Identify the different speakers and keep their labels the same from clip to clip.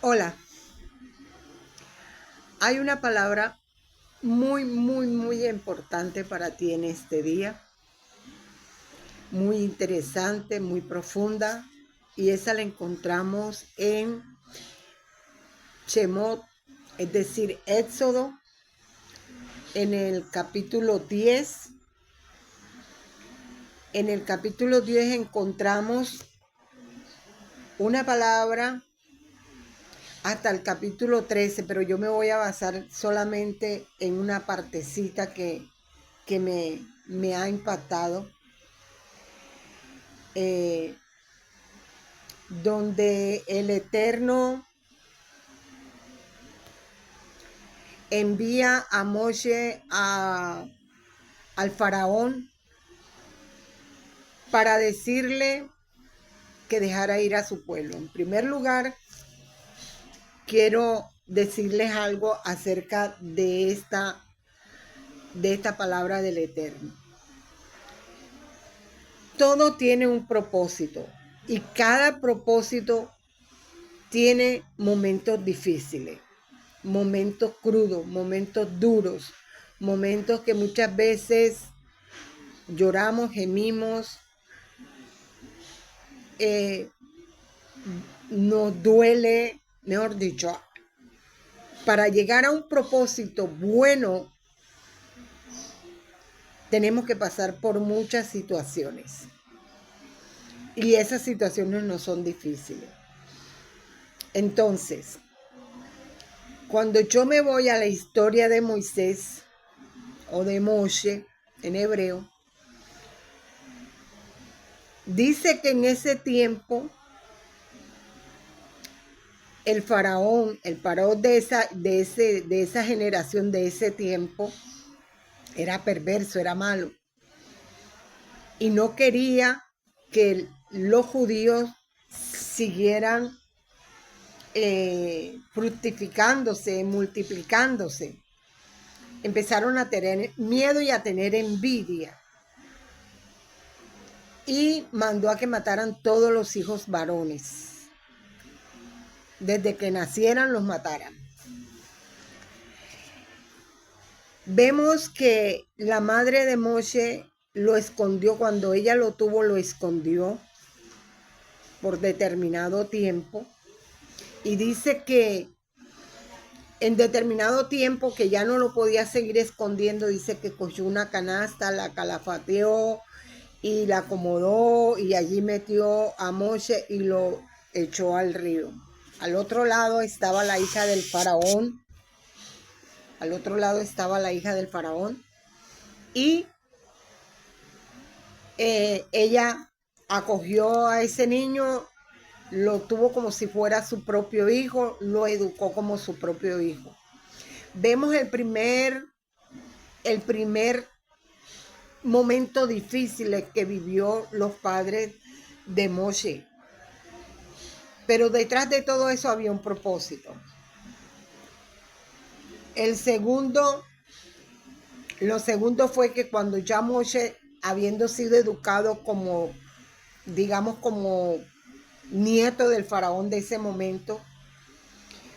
Speaker 1: Hola, hay una palabra muy importante para ti en este día, muy interesante, muy profunda, y esa la encontramos en Shemot, es decir, Éxodo, en el capítulo 10. En el capítulo 10 encontramos una palabra hasta el capítulo 13, pero yo me voy a basar solamente en una partecita que me ha impactado, donde el Eterno envía a Moshe al faraón para decirle que dejara ir a su pueblo. En primer lugar, quiero decirles algo acerca de esta palabra del Eterno. Todo tiene un propósito y cada propósito tiene momentos difíciles, momentos crudos, momentos duros, momentos que muchas veces lloramos, gemimos, nos duele, mejor dicho. Para llegar a un propósito bueno, tenemos que pasar por muchas situaciones. Y esas situaciones no son difíciles. Entonces, cuando yo me voy a la historia de Moisés o de Moshe en hebreo, dice que en ese tiempo el faraón de esa generación, de ese tiempo, era perverso, era malo. Y no quería que los judíos siguieran fructificándose, multiplicándose. Empezaron a tener miedo y a tener envidia. Y mandó a que mataran todos los hijos varones. Desde que nacieran los mataran. Vemos que la madre de Moshe lo escondió, cuando ella lo tuvo, lo escondió por determinado tiempo. Y dice que en determinado tiempo, que ya no lo podía seguir escondiendo, dice que cogió una canasta, la calafateó y la acomodó y allí metió a Moshe y lo echó al río. Al otro lado estaba la hija del faraón. Al otro lado estaba la hija del faraón. Y ella acogió a ese niño, lo tuvo como si fuera su propio hijo, lo educó como su propio hijo. Vemos el primer momento difícil que vivió los padres de Moshe. Pero detrás de todo eso había un propósito. Lo segundo fue que cuando ya Moshe, habiendo sido educado como, digamos, como nieto del faraón de ese momento,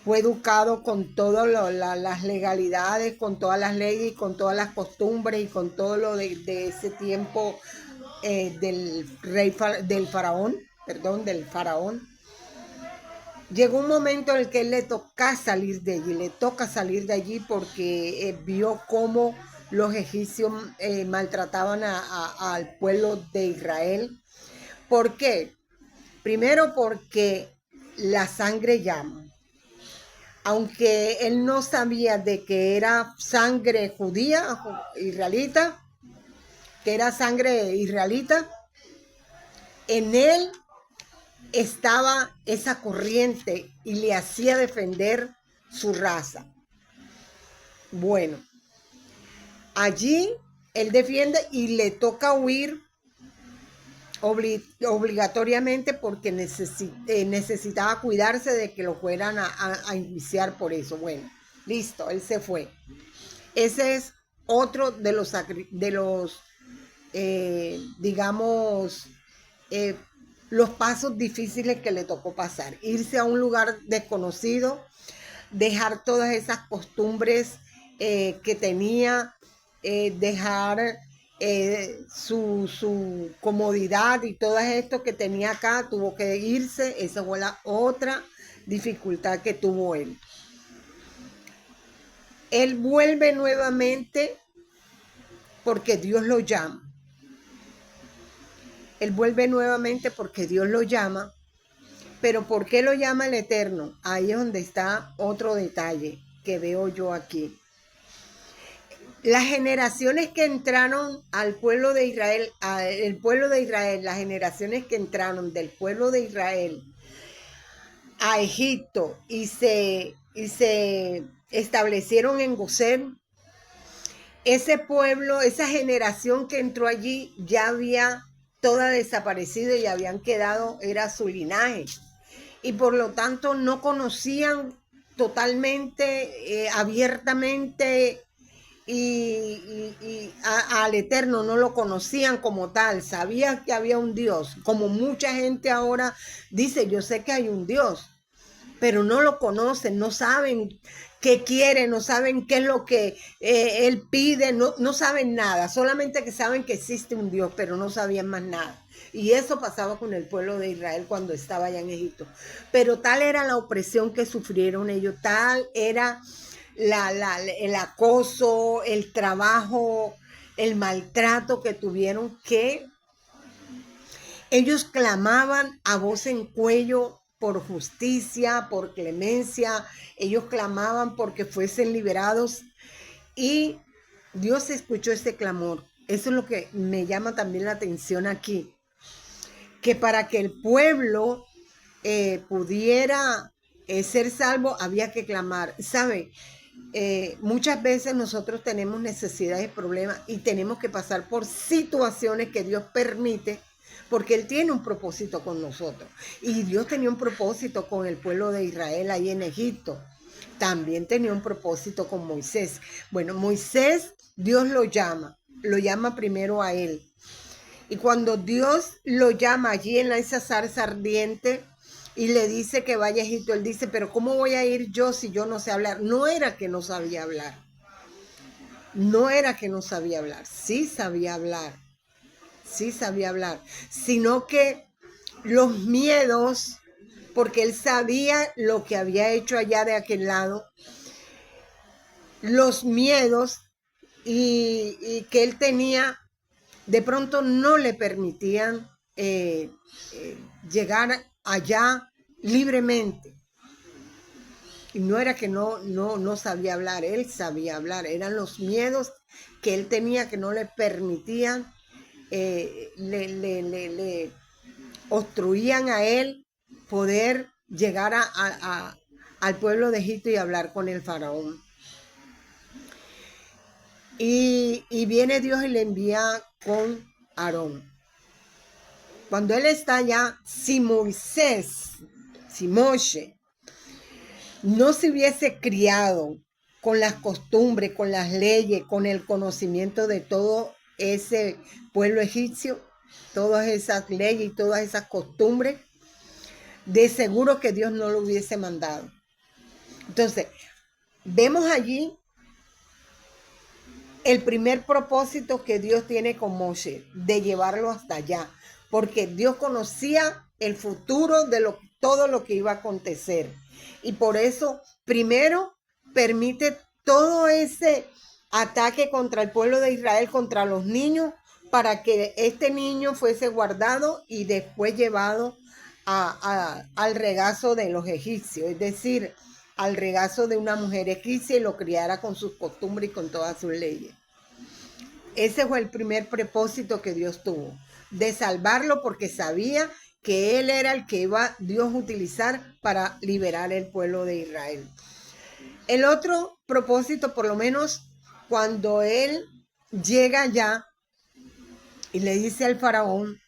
Speaker 1: fue educado con todas las legalidades, con todas las leyes, con todas las costumbres y con todo lo de ese tiempo del faraón. Llegó un momento en el que él le toca salir de allí porque vio cómo los egipcios maltrataban al pueblo de Israel. ¿Por qué? Primero porque la sangre llama. Aunque él no sabía de que era sangre judía, israelita, en él estaba esa corriente y le hacía defender su raza. Bueno, allí él defiende y le toca huir obligatoriamente porque necesitaba cuidarse de que lo fueran a enjuiciar por eso. Bueno, listo, él se fue. Ese es otro de los digamos, los pasos difíciles que le tocó pasar. Irse a un lugar desconocido, dejar todas esas costumbres que tenía, dejar su comodidad y todo esto que tenía acá, tuvo que irse. Esa fue la otra dificultad que tuvo él. Él vuelve nuevamente porque Dios lo llama. Él vuelve nuevamente porque Dios lo llama. Pero ¿por qué lo llama el Eterno? Ahí es donde está otro detalle que veo yo aquí. Las generaciones que entraron al pueblo de Israel, las generaciones que entraron del pueblo de Israel a Egipto y se establecieron en Gosén, ese pueblo, esa generación que entró allí ya había toda desaparecido y habían quedado, era su linaje. Y por lo tanto no conocían totalmente, abiertamente al Eterno, no lo conocían como tal. Sabían que había un Dios, como mucha gente ahora dice, yo sé que hay un Dios, pero no lo conocen, no saben qué quiere, no saben qué es lo que Él pide, no saben nada, solamente que saben que existe un Dios, pero no sabían más nada. Y eso pasaba con el pueblo de Israel cuando estaba allá en Egipto. Pero tal era la opresión que sufrieron ellos, tal era el acoso, el trabajo, el maltrato que tuvieron, que ellos clamaban a voz en cuello por justicia, por clemencia. Ellos clamaban porque fuesen liberados y Dios escuchó ese clamor. Eso es lo que me llama también la atención aquí, que para que el pueblo pudiera ser salvo había que clamar. ¿Sabe? Muchas veces nosotros tenemos necesidades y problemas y tenemos que pasar por situaciones que Dios permite, porque Él tiene un propósito con nosotros. Y Dios tenía un propósito con el pueblo de Israel ahí en Egipto. También tenía un propósito con Moisés. Bueno, Moisés, Dios lo llama primero a él. Y cuando Dios lo llama allí en esa zarza ardiente y le dice que vaya a Egipto, él dice, pero ¿cómo voy a ir yo si yo no sé hablar? No era que no sabía hablar. No era que no sabía hablar. Sí sabía hablar. Sí sabía hablar. Sino que los miedos, porque él sabía lo que había hecho allá de aquel lado, los miedos y que él tenía, de pronto no le permitían llegar allá libremente. Y no era que no sabía hablar, él sabía hablar. Eran los miedos que él tenía que no le permitían, le obstruían a él poder llegar al pueblo de Egipto y hablar con el faraón. Y viene Dios y le envía con Aarón. Cuando él está allá, si Moshe, no se hubiese criado con las costumbres, con las leyes, con el conocimiento de todo ese pueblo egipcio, todas esas leyes y todas esas costumbres, de seguro que Dios no lo hubiese mandado. Entonces, vemos allí el primer propósito que Dios tiene con Moshe, de llevarlo hasta allá, porque Dios conocía el futuro de todo lo que iba a acontecer. Y por eso, primero, permite todo ese ataque contra el pueblo de Israel, contra los niños, para que este niño fuese guardado y después llevado al regazo de los egipcios, es decir, al regazo de una mujer egipcia, y lo criara con sus costumbres y con todas sus leyes. Ese fue el primer propósito que Dios tuvo, de salvarlo, porque sabía que él era el que iba Dios a utilizar para liberar el pueblo de Israel. El otro propósito, por lo menos cuando él llega allá y le dice al faraón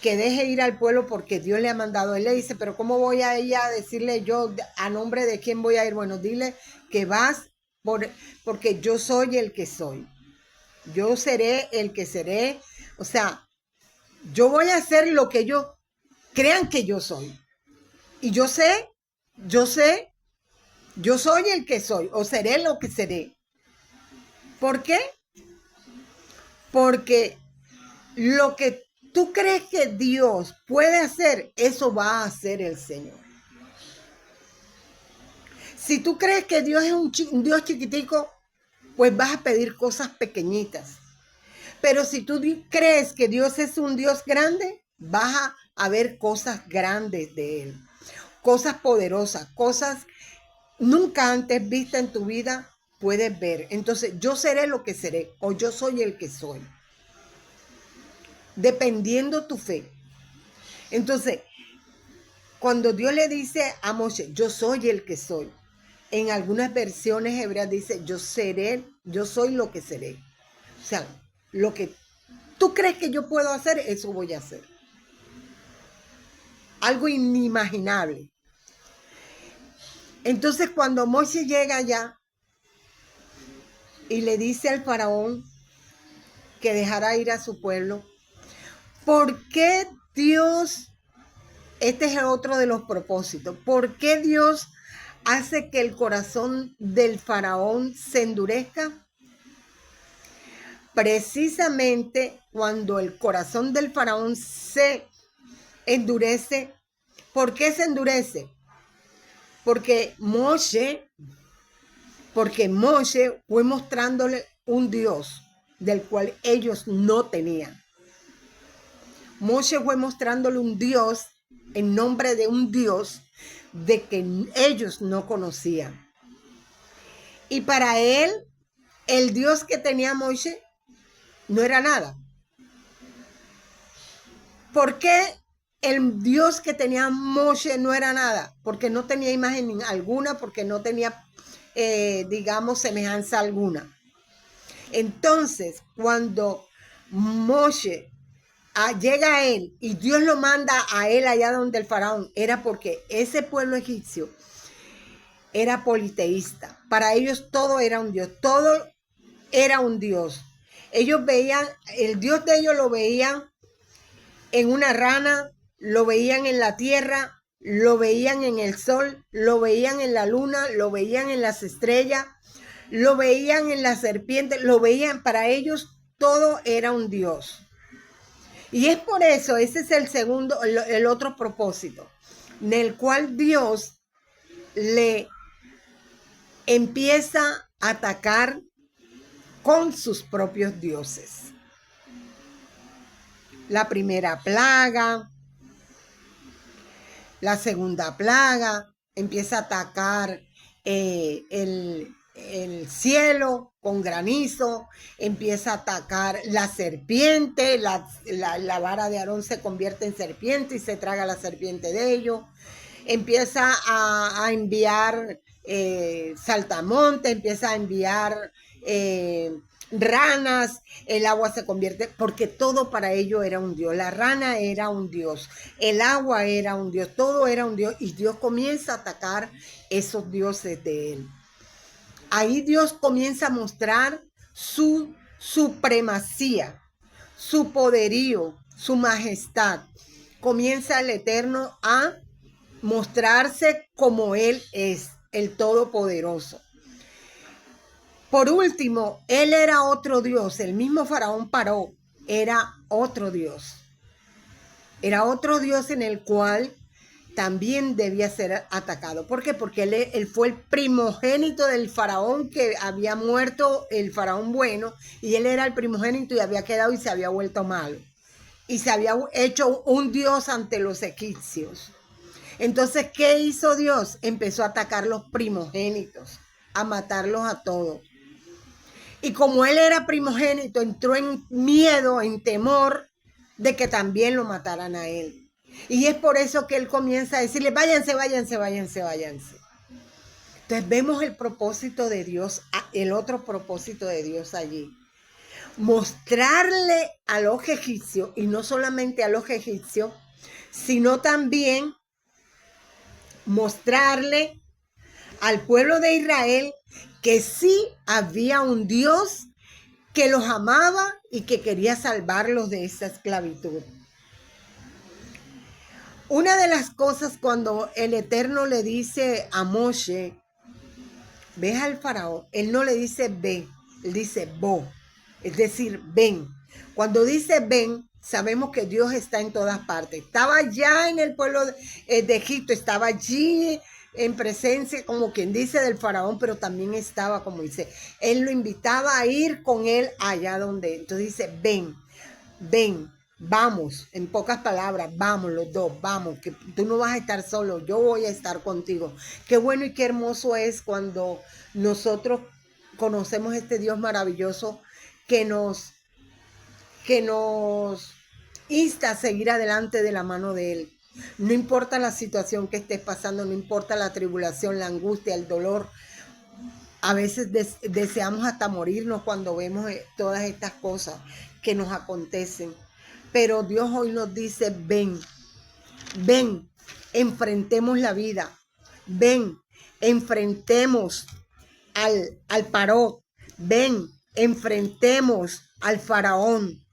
Speaker 1: que deje ir al pueblo porque Dios le ha mandado, él le dice, pero ¿cómo voy a ella a decirle yo a nombre de quién voy a ir? Bueno, dile que vas porque yo soy el que soy. Yo seré el que seré. O sea, yo voy a hacer lo que ellos crean que yo soy. Y yo sé, yo soy el que soy, o seré lo que seré. ¿Por qué? Porque lo que tú crees que Dios puede hacer, eso va a hacer el Señor. Si tú crees que Dios es un Dios chiquitico, pues vas a pedir cosas pequeñitas. Pero si tú crees que Dios es un Dios grande, vas a ver cosas grandes de Él. Cosas poderosas, cosas nunca antes vistas en tu vida, puedes ver. Entonces, yo seré lo que seré, o yo soy el que soy. Dependiendo tu fe. Entonces, cuando Dios le dice a Moshe, yo soy el que soy, en algunas versiones hebreas dice, yo soy lo que seré. O sea, lo que tú crees que yo puedo hacer, eso voy a hacer. Algo inimaginable. Entonces, cuando Moshe llega allá y le dice al faraón que dejara ir a su pueblo, ¿por qué Dios, este es otro de los propósitos, por qué Dios hace que el corazón del faraón se endurezca? Precisamente cuando el corazón del faraón se endurece, ¿por qué se endurece? Porque Moshe fue mostrándole un Dios del cual ellos no tenían. Moshe fue mostrándole un Dios en nombre de un Dios de que ellos no conocían. Y para él, el Dios que tenía Moshe no era nada. ¿Por qué el Dios que tenía Moshe no era nada? Porque no tenía imagen alguna, porque no tenía, digamos, semejanza alguna. Entonces, cuando Moshe llega a él y Dios lo manda a él allá donde el faraón, era porque ese pueblo egipcio era politeísta. Para ellos todo era un Dios, todo era un Dios. Ellos veían, el Dios de ellos lo veían en una rana, lo veían en la tierra, lo veían en el sol, lo veían en la luna, lo veían en las estrellas, lo veían en la serpiente, lo veían, para ellos todo era un Dios. Y es por eso, ese es el segundo, el otro propósito, en el cual Dios le empieza a atacar con sus propios dioses. La primera plaga, la segunda plaga, empieza a atacar el cielo con granizo, empieza a atacar la serpiente, la vara de Aarón se convierte en serpiente y se traga la serpiente de ellos, empieza a enviar saltamontes, empieza a enviar ranas, el agua se convierte, porque todo para ello era un Dios. La rana era un Dios, el agua era un Dios, todo era un Dios, y Dios comienza a atacar esos dioses de él. Ahí Dios comienza a mostrar su supremacía, su poderío, su majestad. Comienza el Eterno a mostrarse como Él es, el Todopoderoso. Por último, Él era otro Dios. El mismo faraón Paró era otro Dios. Era otro Dios en el cual también debía ser atacado. ¿Por qué? Porque él fue el primogénito del faraón que había muerto, el faraón bueno, y él era el primogénito y había quedado y se había vuelto malo. Y se había hecho un Dios ante los egipcios. Entonces, ¿qué hizo Dios? Empezó a atacar los primogénitos, a matarlos a todos. Y como él era primogénito, entró en miedo, en temor de que también lo mataran a él. Y es por eso que él comienza a decirle, váyanse, váyanse, váyanse, váyanse. Entonces vemos el propósito de Dios, el otro propósito de Dios allí. Mostrarle a los egipcios, y no solamente a los egipcios, sino también mostrarle al pueblo de Israel que sí había un Dios que los amaba y que quería salvarlos de esa esclavitud. Una de las cosas cuando el Eterno le dice a Moshe, ve al faraón, él no le dice ve, él dice bo, es decir, ven. Cuando dice ven, sabemos que Dios está en todas partes. Estaba ya en el pueblo de Egipto, estaba allí en presencia, como quien dice, del faraón, pero también estaba, como dice, él lo invitaba a ir con él allá donde. Entonces dice, ven, ven, vamos, en pocas palabras, vamos los dos, vamos, que tú no vas a estar solo, yo voy a estar contigo. Qué bueno y qué hermoso es cuando nosotros conocemos este Dios maravilloso que nos insta a seguir adelante de la mano de Él. No importa la situación que estés pasando, no importa la tribulación, la angustia, el dolor. A veces deseamos hasta morirnos cuando vemos todas estas cosas que nos acontecen. Pero Dios hoy nos dice, ven, ven, enfrentemos la vida. Ven, enfrentemos al Paró. Ven, enfrentemos al faraón.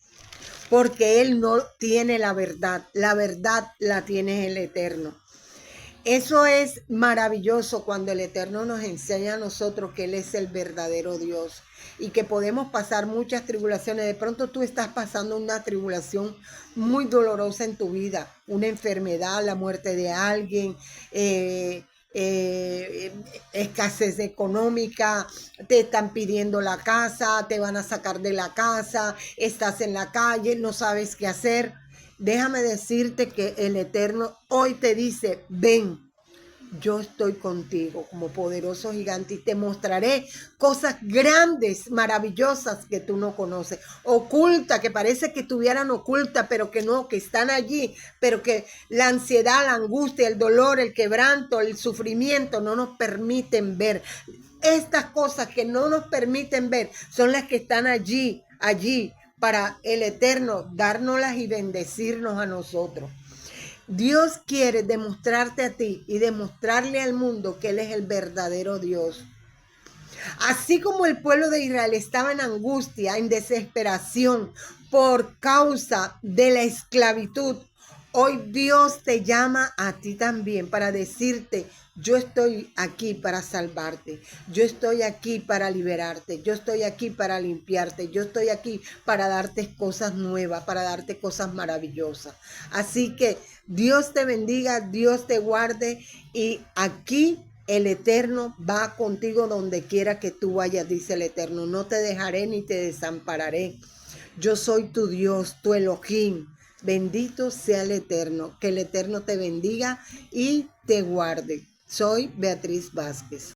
Speaker 1: Porque él no tiene la verdad la tiene el Eterno. Eso es maravilloso cuando el Eterno nos enseña a nosotros que Él es el verdadero Dios y que podemos pasar muchas tribulaciones. De pronto tú estás pasando una tribulación muy dolorosa en tu vida, una enfermedad, la muerte de alguien, escasez económica, te están pidiendo la casa, te van a sacar de la casa, estás en la calle, no sabes qué hacer. Déjame decirte que el Eterno hoy te dice, ven, yo estoy contigo como poderoso gigante y te mostraré cosas grandes, maravillosas que tú no conoces, ocultas, que parece que estuvieran ocultas, pero que no, que están allí, pero que la ansiedad, la angustia, el dolor, el quebranto, el sufrimiento no nos permiten ver. Estas cosas que no nos permiten ver son las que están allí para el Eterno dárnoslas y bendecirnos a nosotros. Dios quiere demostrarte a ti y demostrarle al mundo que Él es el verdadero Dios. Así como el pueblo de Israel estaba en angustia, en desesperación por causa de la esclavitud, hoy Dios te llama a ti también para decirte, yo estoy aquí para salvarte, yo estoy aquí para liberarte, yo estoy aquí para limpiarte, yo estoy aquí para darte cosas nuevas, para darte cosas maravillosas. Así que Dios te bendiga, Dios te guarde y aquí el Eterno va contigo donde quiera que tú vayas, dice el Eterno. No te dejaré ni te desampararé. Yo soy tu Dios, tu Elohim. Bendito sea el Eterno. Que el Eterno te bendiga y te guarde. Soy Beatriz Vázquez.